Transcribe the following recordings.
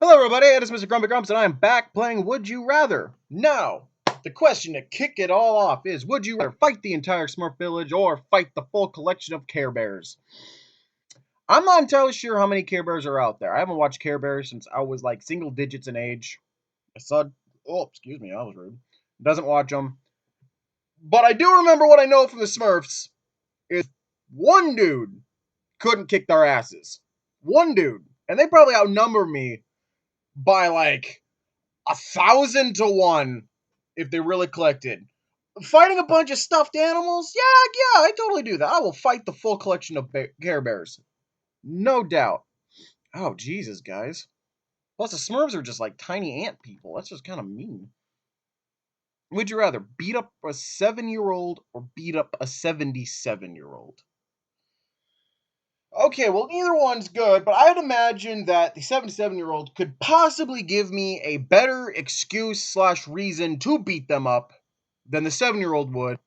Hello, everybody. It is Mr. Grumpy Grumps, and I am back playing Would You Rather. Now, the question to kick it all off is: would you rather fight the entire Smurf village or fight the full collection of Care Bears? I'm not entirely sure how many Care Bears are out there. I haven't watched Care Bears since I was like single digits in age. My son, oh, excuse me, I was rude. Doesn't watch them. But I do remember what I know from the Smurfs is one dude couldn't kick their asses. One dude. And they probably outnumber me by like 1,000 to 1 if they really collected. Fighting a bunch of stuffed animals? Yeah, I totally do that. I will fight the full collection of Care Bears. No doubt. Oh, Jesus, guys. Plus, the Smurfs are just like tiny ant people. That's just kind of mean. Would you rather beat up a 7-year-old or beat up a 77-year-old? Okay, well, neither one's good, but I'd imagine that the 77-year-old could possibly give me a better excuse slash reason to beat them up than the 7-year-old would.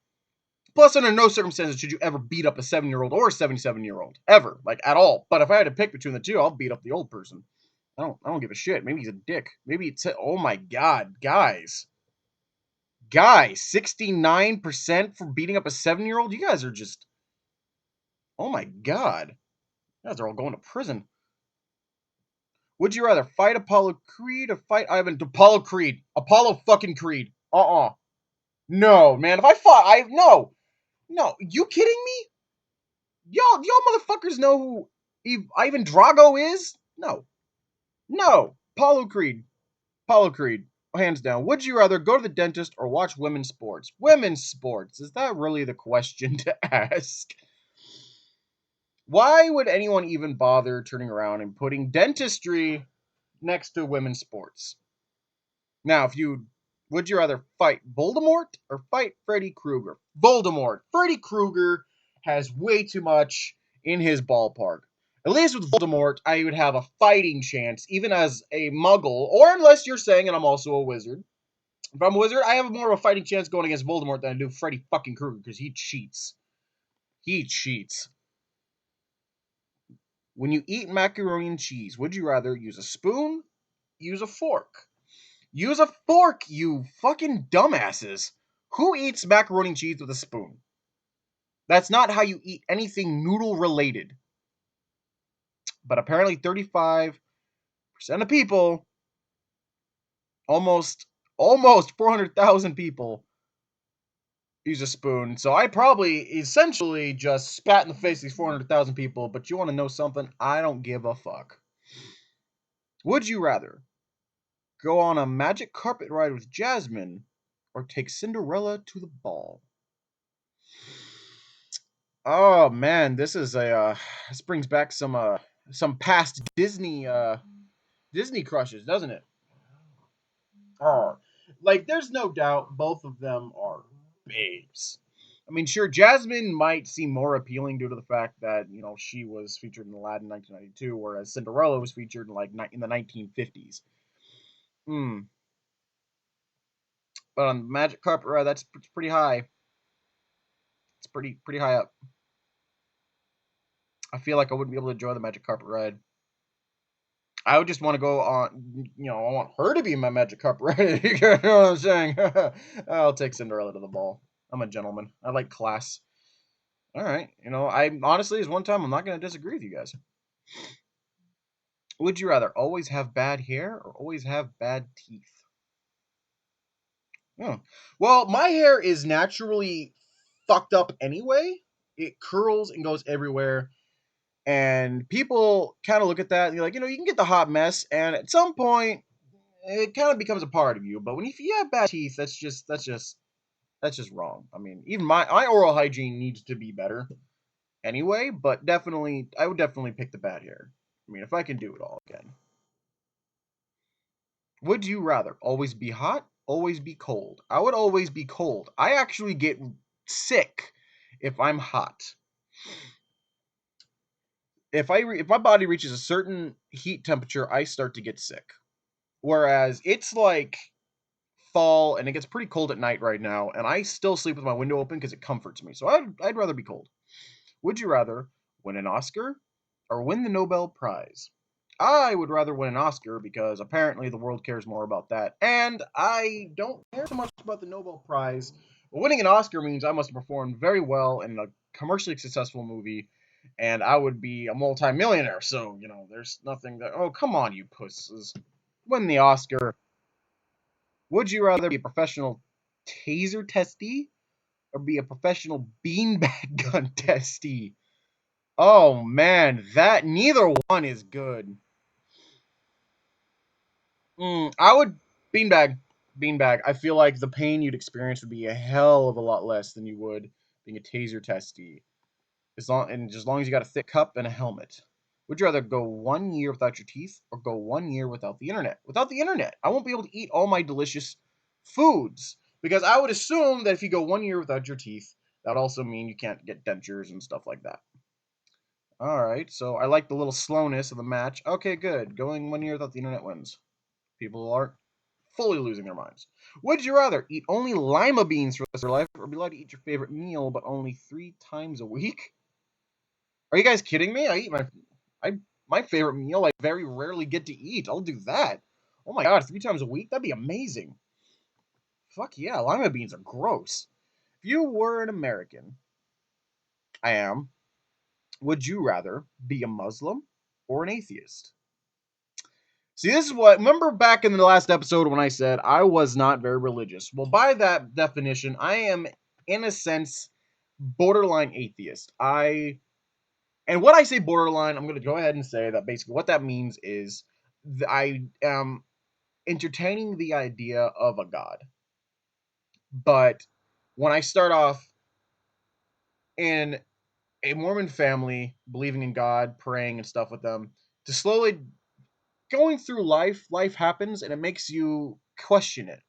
Plus, under no circumstances should you ever beat up a 7-year-old or a 77-year-old. Ever. Like, at all. But if I had to pick between the two, I'll beat up the old person. I don't give a shit. Maybe he's a dick. Maybe it's... Oh my god, guys. Guys, 69% for beating up a 7-year-old? You guys are just... Oh my god. You guys are all going to prison. Would you rather fight Apollo Creed or fight Ivan... Apollo Creed. Apollo fucking Creed. No, man. If I fought... No. No. You kidding me? Y'all motherfuckers know who Ivan Drago is? No. No. Apollo Creed. Apollo Creed. Hands down. Would you rather go to the dentist or watch women's sports? Women's sports. Is that really the question to ask? Why would anyone even bother turning around and putting dentistry next to women's sports? Now, would you rather fight Voldemort or fight Freddy Krueger? Voldemort. Freddy Krueger has way too much in his ballpark. At least with Voldemort, I would have a fighting chance, even as a muggle, or unless you're saying, and I'm also a wizard. If I'm a wizard, I have more of a fighting chance going against Voldemort than I do Freddy fucking Krueger, because he cheats. He cheats. When you eat macaroni and cheese, would you rather use a spoon, use a fork? Use a fork, you fucking dumbasses. Who eats macaroni and cheese with a spoon? That's not how you eat anything noodle related. But apparently 35% of people, almost 400,000 people, use a spoon. So I probably essentially just spat in the face of these 400,000 people. But you want to know something? I don't give a fuck. Would you rather go on a magic carpet ride with Jasmine or take Cinderella to the ball? Oh man, this brings back some past Disney crushes, doesn't it? Oh, like there's no doubt both of them are babes. I mean, sure, Jasmine might seem more appealing due to the fact that she was featured in Aladdin 1992, whereas Cinderella was featured in the 1950s. Hmm. But on Magic Carpet Ride, that's pretty high. It's pretty high up. I feel like I wouldn't be able to enjoy the Magic Carpet Ride. I would just want to go on, I want her to be my Magic Carpet Ride. You know what I'm saying? I'll take Cinderella to the ball. I'm a gentleman. I like class. All right. I honestly, is one time I'm not going to disagree with you guys. Would you rather always have bad hair or always have bad teeth? Hmm. Well, my hair is naturally fucked up anyway. It curls and goes everywhere. And people kind of look at that and you're like, you can get the hot mess, and at some point it kind of becomes a part of you. But if you have bad teeth, that's just wrong. I mean, even my oral hygiene needs to be better anyway, but I would definitely pick the bad hair. I mean, if I can do it all again. Would you rather always be hot, always be cold? I would always be cold. I actually get sick if I'm hot. If my body reaches a certain heat temperature, I start to get sick. Whereas it's like fall and it gets pretty cold at night right now, and I still sleep with my window open because it comforts me. So I'd rather be cold. Would you rather win an Oscar or win the Nobel Prize? I would rather win an Oscar because apparently the world cares more about that. And I don't care so much about the Nobel Prize. But winning an Oscar means I must have performed very well in a commercially successful movie, and I would be a multimillionaire. So, there's nothing that. Oh, come on, you pusses. Win the Oscar. Would you rather be a professional taser testee or be a professional beanbag gun testee? Oh man, that neither one is good. I would beanbag, beanbag. I feel like the pain you'd experience would be a hell of a lot less than you would being a taser testee. As long as you got a thick cup and a helmet. Would you rather go 1 year without your teeth or go 1 year without the internet? Without the internet, I won't be able to eat all my delicious foods because I would assume that if you go 1 year without your teeth, that also mean you can't get dentures and stuff like that. All right, so I like the little slowness of the match. Okay, good. Going 1 year without the internet wins. People aren't fully losing their minds. Would you rather eat only lima beans for the rest of your life or be allowed to eat your favorite meal but only 3 times a week? Are you guys kidding me? I my favorite meal I very rarely get to eat. I'll do that. Oh my god, 3 times a week? That'd be amazing. Fuck yeah, lima beans are gross. If you were an American, I am, would you rather be a Muslim or an atheist? See, this is what. Remember back in the last episode when I said I was not very religious? Well, by that definition, I am, in a sense, borderline atheist. And what I say borderline, I'm going to go ahead and say that basically what that means is I am entertaining the idea of a God. But when I start off in a Mormon family, believing in God, praying and stuff with them, to slowly going through life happens and it makes you question it.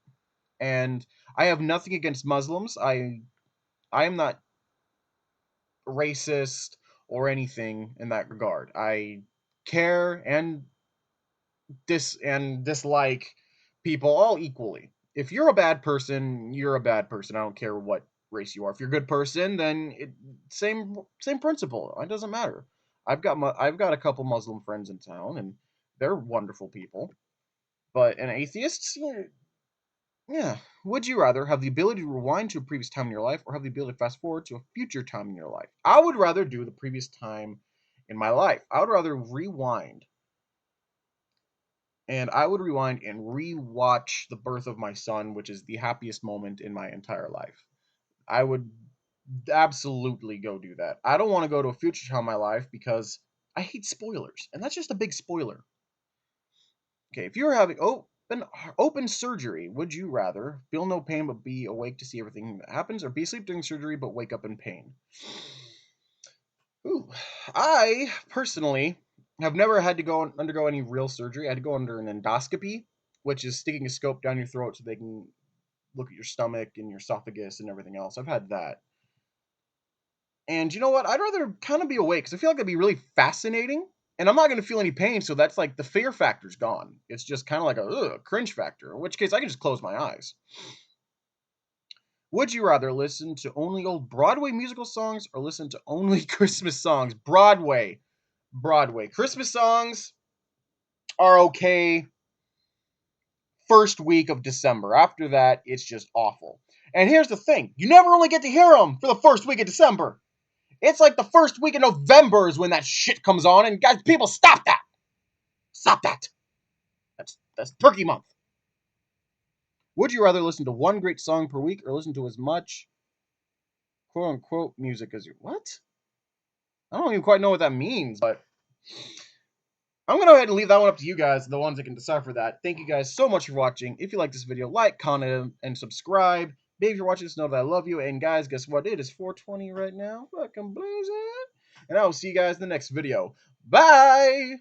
And I have nothing against Muslims. I am not racist or anything in that regard. I care and dislike people all equally. If you're a bad person, you're a bad person. I don't care what race you are. If you're a good person, then same principle. It doesn't matter. I've got a couple Muslim friends in town, and they're wonderful people. But an atheist, yeah. Would you rather have the ability to rewind to a previous time in your life or have the ability to fast forward to a future time in your life? I would rather do the previous time in my life. I would rather rewind. And I would rewind and rewatch the birth of my son, which is the happiest moment in my entire life. I would absolutely go do that. I don't want to go to a future time in my life because I hate spoilers. And that's just a big spoiler. Okay, if you were having open surgery, would you rather feel no pain but be awake to see everything that happens, or be asleep during surgery but wake up in pain? Ooh, I personally have never had to go undergo any real surgery. I had to go under an endoscopy, which is sticking a scope down your throat so they can look at your stomach and your esophagus and everything else. I've had that. And you know what? I'd rather kind of be awake because I feel like it'd be really fascinating. And I'm not going to feel any pain, so that's like the fear factor's gone. It's just kind of like a cringe factor, in which case I can just close my eyes. Would you rather listen to only old Broadway musical songs or listen to only Christmas songs? Broadway. Broadway. Christmas songs are okay first week of December. After that, it's just awful. And here's the thing you never only get to hear them for the first week of December. It's like the first week of November is when that shit comes on. And guys, people, stop that. Stop that. That's Turkey Month. Would you rather listen to one great song per week or listen to as much quote unquote music as you? What? I don't even quite know what that means, but I'm going to go ahead and leave that one up to you guys, the ones that can decipher that. Thank you guys so much for watching. If you like this video, like, comment, and subscribe. Babe, if you're watching this, know that I love you. And guys, guess what? It is 4:20 right now. Fucking blazing. And I will see you guys in the next video. Bye!